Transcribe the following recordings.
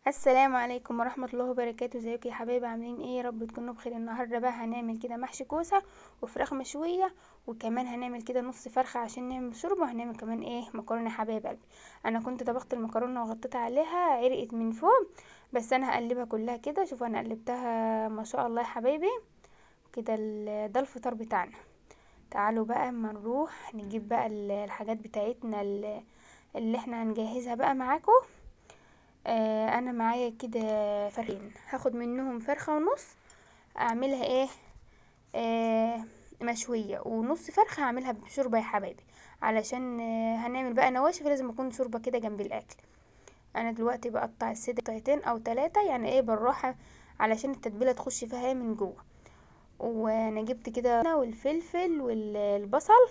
السلام عليكم ورحمة الله وبركاته. ازيكم يا حبايبي؟ عاملين ايه؟ يا رب تكونوا بخير. النهارده بقى هنعمل كده محشي كوسة وفراخ مشوية، وكمان هنعمل كده نص فرخة عشان نعمل شوربة، وهنعمل كمان ايه مكرونة. يا حبايب قلبي، انا كنت طبخت المكرونة وغطيت عليها عرقت من فوق، بس انا هقلبها كلها كده. شوفوا انا قلبتها ما شاء الله يا حبايبي كده. ده الفطار بتاعنا. تعالوا بقى اما نروح نجيب بقى الحاجات بتاعتنا اللي احنا هنجهزها بقى معاكم. انا معايا كده فرخين، هاخد منهم فرخة ونص اعملها ايه آه مشوية، ونص فرخة هعملها بشوربة يا حبايبي، علشان هنعمل بقى نواشف، لازم يكون شوربة كده جنب الاكل. انا دلوقتي بقطع الصدر قطعتين او 3، يعني ايه بالراحة علشان التتبيلة تخش فيها ايه من جوه. وانا جبت كده والفلفل والبصل،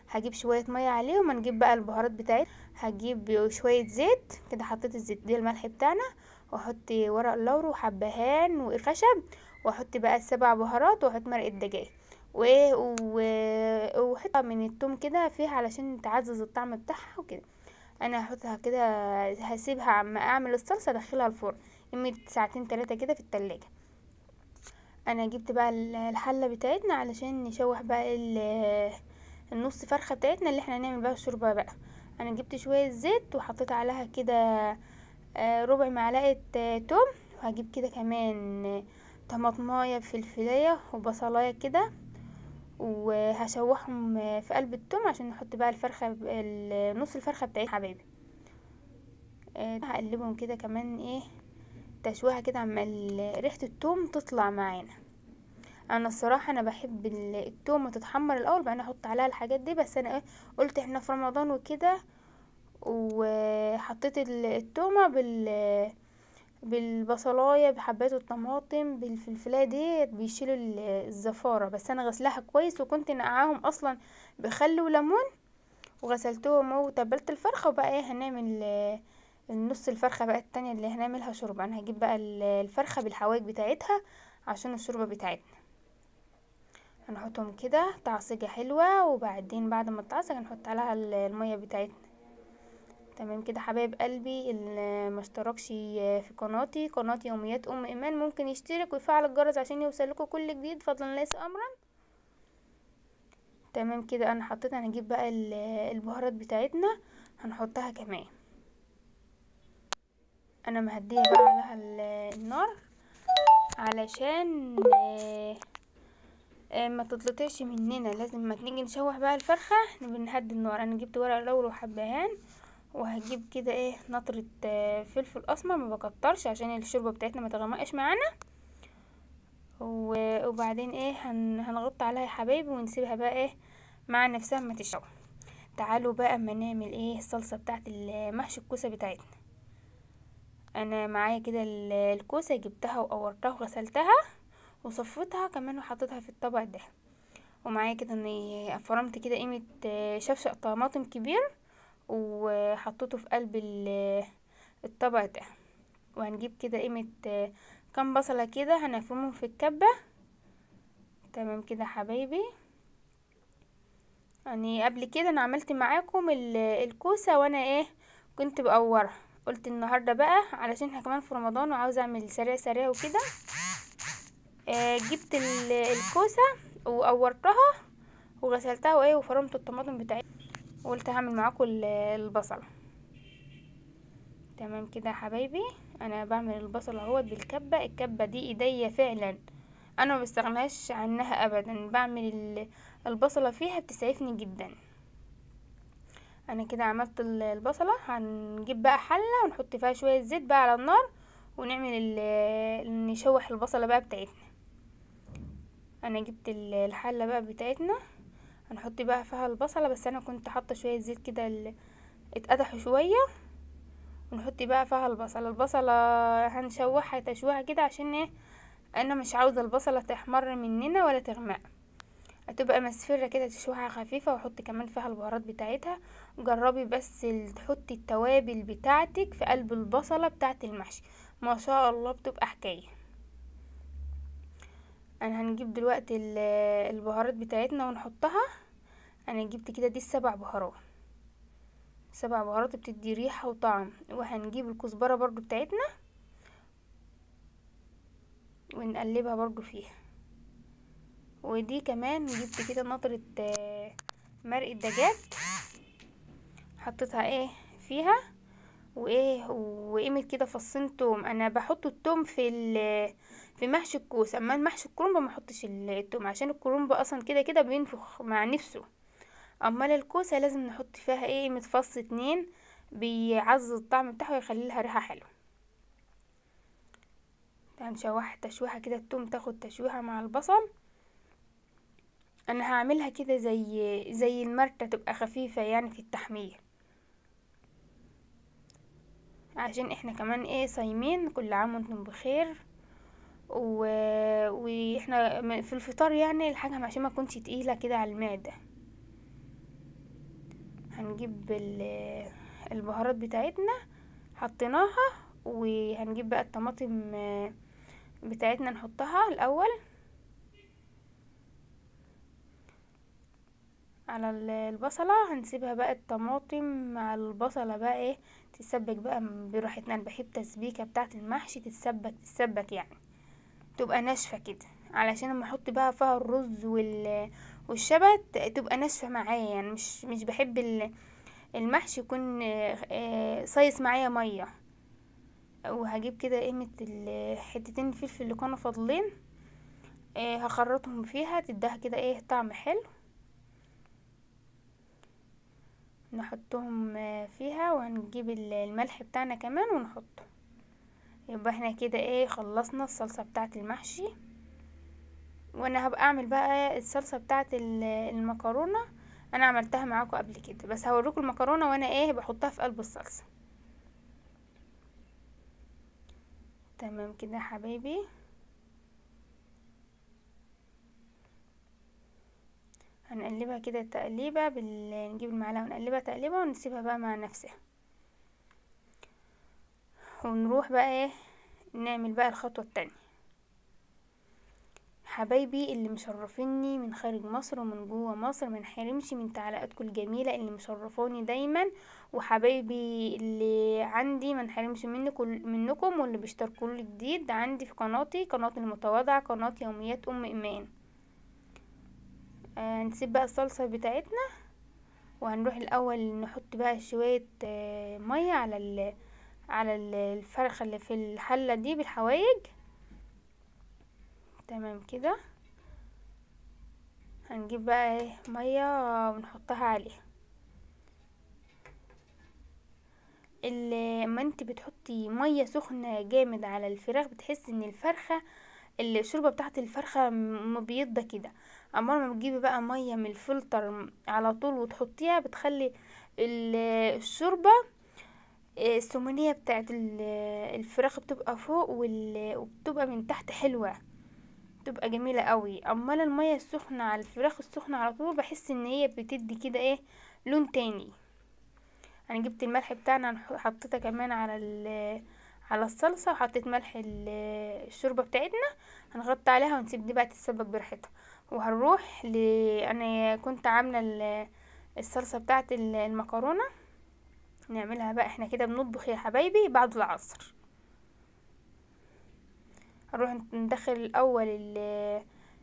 هجيب شوية مية عليهم، هنجيب بقى البهارات بتاعتنا، هجيب شوية زيت كده، حطيت الزيت دي الملح بتاعنا، واحط ورق لورا وحبهان وخشب، واحط بقى السبع بهارات، واحط مرقة دجاج وايه وحط من التوم كده فيها علشان تعزز الطعم بتاعها وكده. انا هحطها كده، هسيبها عما اعمل الصلصة ادخلها الفرن يمد ساعتين 3 كده في التلاجة. انا جبت بقى الحلة بتاعتنا علشان نشوح بقى النص فرخة بتاعتنا اللي احنا هنعمل بقى الشوربة بقى. انا جبت شوية زيت وحطيت عليها كده ربع معلقة توم، وهجيب كده كمان طماطماية بفلفلاية وبصلاية كده، وهشوحهم في قلب التوم عشان نحط بقى الفرخة نص الفرخة بتاعتنا حبايبي. هقلبهم كده كمان ايه تشويحة كده عما ريحة التوم تطلع معانا. انا الصراحه انا بحب التومه تتحمر الاول بعدين احط عليها الحاجات دي، بس انا ايه قلت احنا في رمضان وكده، وحطيت التومه بالبصلايه بحبات الطماطم بالفلفلايه دي بيشيلوا الزفاره، بس انا غسلاها كويس وكنت نقعاهم اصلا بخل وليمون، وغسلتهم وتبلت الفرخه. وبقى ايه هنعمل النص الفرخه بقى التانية اللي هنعملها شوربه. انا هجيب بقى الفرخه بالحوايج بتاعتها عشان الشوربه بتاعتنا، هنحطهم كده تعصيجة حلوة، وبعدين بعد ما تتعصج هنحط عليها المية بتاعتنا. تمام كده حبايب قلبي، اللي ما اشتركش في قناتي يوميات ام ايمان ممكن يشترك ويفعل الجرس عشان يوصلكوا كل جديد فضلا ليس امرا. تمام كده انا حطيت، هنجيب بقى البهارات بتاعتنا هنحطها كمان. انا مهديه بقى على النار علشان ما تتلطعش مننا، لازم ما نيجي نشوح بقى الفرخه بنهدي النار. انا جبت ورق لورا وحبهان، وهجيب كده ايه نطرة فلفل اسمر، ما بكترش عشان الشوربه بتاعتنا ما تغمقش معانا. وبعدين ايه هنغطي عليها يا حبايبي ونسيبها بقى ايه مع نفسها ما تشوح. تعالوا بقى اما نعمل ايه الصلصه بتاعت المحشي الكوسه بتاعتنا. انا معايا كده الكوسه جبتها وقورتها وغسلتها وصفيتها كمان وحطيتها في الطبق ده، ومعايا كده اني فرمت كده قيمه شفشق طماطم كبير وحطيته في قلب الطبق ده. وهنجيب كده قيمه كام بصله كده هنفرمهم في الكبه. تمام كده حبايبي، يعني قبل كده انا عملت معاكم الكوسه وانا ايه كنت بقورها، قلت النهارده بقى علشان احنا كمان في رمضان وعاوزه اعمل سريع سريع وكده. جبت الكوسه وقورتها وغسلتها وايه وفرمت الطماطم بتاعتها، وقلت هعمل معاكم البصل. تمام كده يا حبايبي، انا بعمل البصل اهوت بالكبه. الكبه دي ايديا فعلا انا ما بستغناش عنها ابدا، بعمل البصله فيها بتسعفني جدا. انا كده عملت البصله، هنجيب بقى حله ونحط فيها شويه زيت بقى على النار ونعمل نشوح البصله بقى بتاعتنا. انا جبت الحله بقى بتاعتنا هنحط بقى فيها البصله، بس انا كنت حاطه شويه زيت كده اتقدحوا شويه، ونحط بقى فيها البصله هنشوحها تشويحه كده عشان ايه انا مش عاوزه البصله تحمر مننا ولا تغمق، هتبقى مصفرة كده تشويحة خفيفة. واحط كمان فيها البهارات بتاعتها. جربي بس تحطي التوابل بتاعتك في قلب البصلة بتاعت المحشي، ما شاء الله بتبقى حكاية. انا هنجيب دلوقتي البهارات بتاعتنا ونحطها. انا جبت كده دي السبع بهارات، سبع بهارات بتدي ريحة وطعم. وهنجيب الكزبرة برضو بتاعتنا ونقلبها برضو فيها. ودي كمان جبت كده نطرة مرق الدجاج، حطيتها ايه فيها، وايه وقيمة كده فصين توم. انا بحط التوم في محشي الكوسه، اما محشي الكرنب ما احطش التوم، عشان الكرنب اصلا كده كده بينفخ مع نفسه. اما الكوسه لازم نحط فيها ايه قيمة فص 2، بيعزز الطعم بتاعه ويخلي لها ريحه حلوه. هنشوح تشويحه كده، التوم تاخد تشويحه مع البصل. انا هعملها كده زي المرتة، تبقى خفيفة يعني في التحمير، عشان احنا كمان ايه صايمين. كل عام وانتم بخير. واحنا في الفطار يعني الحاجة عشان ما تكونش تقيلة كده على المعدة. هنجيب البهارات بتاعتنا حطيناها، وهنجيب بقى الطماطم بتاعتنا نحطها الاول على البصلة. هنسيبها بقى الطماطم مع البصلة بقى ايه تتسبك بقى براحتنا. انا بحب تسبيكة بتاعة المحشي تتسبك يعني تبقى ناشفة كده، علشان لما احط بقى فيها الرز والشبت تبقى ناشفة معايا. يعني مش بحب المحشي يكون صيص معايا مية. وهجيب كده قيمة حتتين الفلفل اللي كانوا فاضلين، هخرطهم فيها تديها كده ايه طعم حلو. نحطهم فيها، وهنجيب الملح بتاعنا كمان ونحطه. يبقى احنا كده ايه خلصنا الصلصة بتاعة المحشي. وانا هبقى اعمل بقى الصلصة بتاعة المكرونة. انا عملتها معاكم قبل كده، بس هوريكم المكرونة وانا ايه بحطها في قلب الصلصة. تمام كده يا حبايبي. هنقلبها كده تقليبة نجيب المعلقة ونقلبها تقليبة ونسيبها بقى مع نفسها. ونروح بقى ايه نعمل بقى الخطوة التانية. حبايبي اللي مشرفيني من خارج مصر ومن جوه مصر، ما نحرمش من تعليقاتكم الجميله اللي مشرفوني دايما. وحبايبي اللي عندي ما نحرمش منكم، واللي بيشتركوا لي جديد عندي في قناتي المتواضعه، قناه يوميات ام ايمان. نسيب بقى الصلصه بتاعتنا، وهنروح الاول نحط بقى شويه ميه على الفرخه اللي في الحله دي بالحوايج. تمام كده. هنجيب بقى ايه ميه ونحطها عليها. اما انت بتحطي ميه سخنه جامد على الفراخ بتحس ان الفرخه الشوربه بتاعت الفرخه مبيضه كده. اما لما بتجيبي بقى ميه من الفلتر على طول وتحطيها بتخلي الشوربه السمونيه بتاعت الفراخ بتبقى فوق وبتبقى من تحت حلوه، بتبقى جميله قوي. اما الميه السخنه على الفراخ السخنه على طول بحس ان هي بتدي كده ايه لون تاني. انا جبت الملح بتاعنا حطيتها كمان على الصلصه، وحطيت ملح الشوربه بتاعتنا. هنغطي عليها ونسيب دي بقى تتسبك براحتها. وهنروح انا كنت عامله الصلصه بتاعه المكرونه. نعملها بقى احنا كده بنطبخ يا حبايبي بعد العصر. هنروح ندخل الاول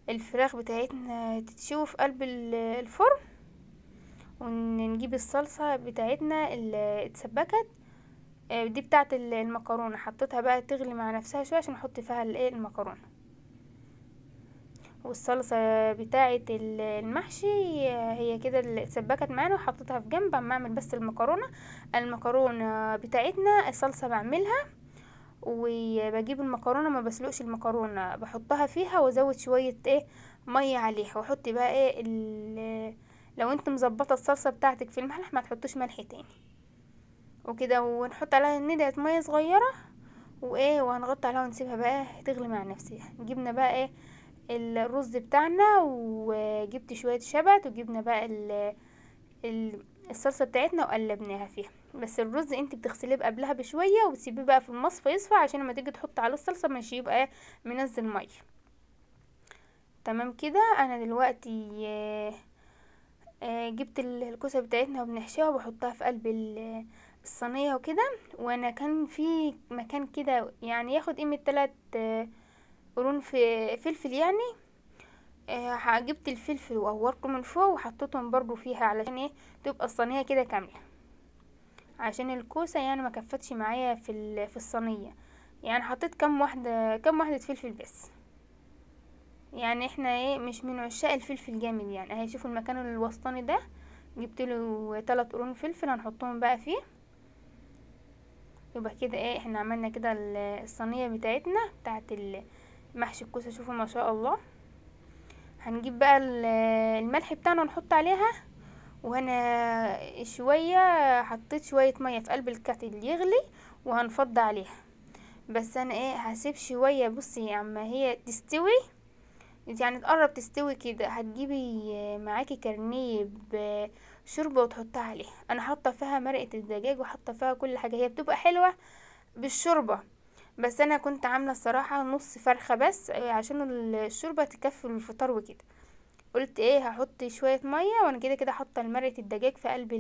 الفراخ بتاعتنا تتشوي في قلب الفرن، ونجيب الصلصة بتاعتنا اللي اتسبكت دي بتاعت المكرونة، حطيتها بقى تغلي مع نفسها شوية عشان احط فيها المكرونة. والصلصة بتاعت المحشي هي كده اللي اتسبكت معانا وحطيتها في جنب. اما اعمل بس المكرونة بتاعتنا الصلصة بعملها، وبجيب المكرونة ما بسلقش المكرونة، بحطها فيها وازود شوية مية عليها، واحط بقى لو انت مظبطه الصلصه بتاعتك في الملح ما تحطوش ملح تاني وكده. ونحط عليها ندعه ميه صغيره وهنغطي عليها ونسيبها بقى تغلي مع نفسها. جبنا بقى الرز بتاعنا، وجبت شويه شبت، وجبنا بقى الصلصه بتاعتنا وقلبناها فيها. بس الرز انت بتغسليه قبلها بشويه وتسيبيه بقى في المصفى يصفى، عشان لما تيجي تحط عليه الصلصه مش يبقى منزل ميه. تمام كده. انا دلوقتي جبت الكوسه بتاعتنا وبنحشيها وبحطها في قلب الصينيه وكده. وانا كان في مكان كده يعني ياخد قيمه قرون في فلفل يعني. جبت الفلفل وقورته من فوق وحطيتهم برضو فيها علشان ايه تبقى الصينيه كده كامله، عشان الكوسه يعني ما كفتش معايا في الصينيه. يعني حطيت كام واحده فلفل بس. يعني احنا ايه مش من عشاق الفلفل جامد يعني. اهي شوفوا المكان الوسطاني ده، جبت له 3 قرون فلفل هنحطهم بقى فيه. يبقى كده ايه احنا عملنا كده الصينيه بتاعتنا بتاعت محشي الكوسه. شوفوا ما شاء الله. هنجيب بقى الملح بتاعنا نحط عليها. وهنا شويه حطيت شويه ميه في قلب الكاتل يغلي وهنفض عليها. بس انا ايه هسيب شويه. بصي اما هي تستوي يعني تقرب تستوي كده، هتجيبي معاكي كرنيه بشوربه وتحطها عليها. انا حاطه فيها مرقه الدجاج وحاطه فيها كل حاجه، هي بتبقى حلوه بالشوربه. بس انا كنت عامله الصراحه نص فرخه بس عشان الشوربه تكفي الفطار وكده. قلت ايه هحط شويه ميه وانا كده كده حاطه مرقه الدجاج في قلب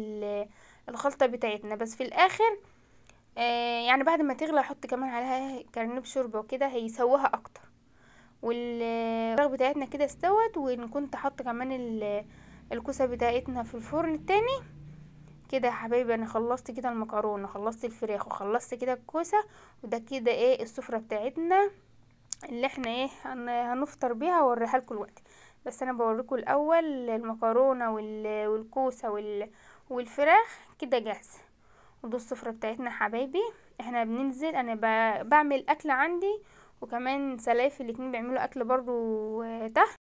الخلطه بتاعتنا. بس في الاخر يعني بعد ما تغلى احط كمان عليها كرنيه بشوربه وكده هيسويها اكتر. والفراخ بتاعتنا كده استوت، وكنت حاطه كمان الكوسه بتاعتنا في الفرن التاني. كده يا حبايبي انا خلصت كده المكرونه، خلصت الفراخ، وخلصت كده الكوسه. وده كده ايه السفره بتاعتنا اللي احنا ايه هنفطر بيها واوريها لكم دلوقتي. بس انا بوريكم الاول المكرونه والكوسه والفراخ كده جاهزه. ودي السفره بتاعتنا يا حبايبي. احنا بننزل انا بعمل اكل عندي، وكمان سلايف الاتنين بيعملوا اكل برضو تحت.